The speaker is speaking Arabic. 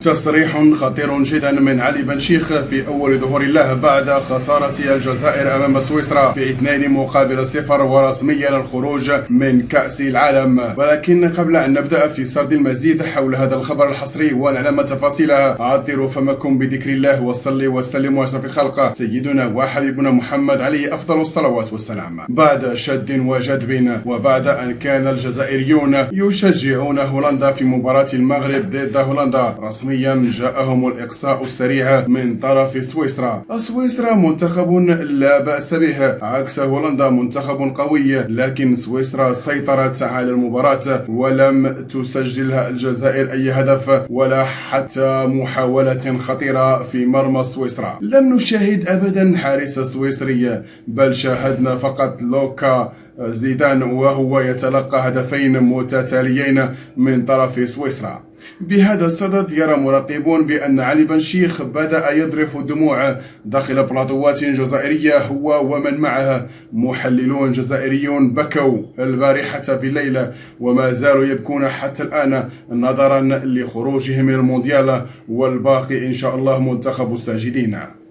تصريح خطير جدا من علي بن شيخ في أول ظهور الله بعد خسارة الجزائر أمام سويسرا ب2-0 ورسميا الخروج من كأس العالم. ولكن قبل أن نبدأ في سرد المزيد حول هذا الخبر الحصري ونعلم تفاصيلها، عطروا فمكم بذكر الله وصلي وسلم على أشرف الخلق سيدنا وحبيبنا محمد عليه أفضل الصلوات والسلام. بعد شد وجذب وبعد أن كان الجزائريون يشجعون هولندا في مباراة المغرب ضد هولندا، رسميا جاءهم الإقصاء السريع من طرف سويسرا. سويسرا منتخب لا بأس به، عكس هولندا منتخب قوي، لكن سويسرا سيطرت على المباراة ولم تسجلها الجزائر أي هدف ولا حتى محاولة خطيرة في مرمى سويسرا. لم نشاهد أبدا حارس سويسري، بل شاهدنا فقط لوكا زيدان وهو يتلقى هدفين متتاليين من طرف سويسرا. بهذا الصدد يرى مراقبون بأن علي بن شيخ بدأ يذرف الدموع داخل بلاطوات جزائرية هو ومن معه. محللون جزائريون بكوا البارحة في الليل وما زالوا يبكون حتى الآن نظرا لخروجهم من المونديال، والباقي إن شاء الله منتخب الساجدين.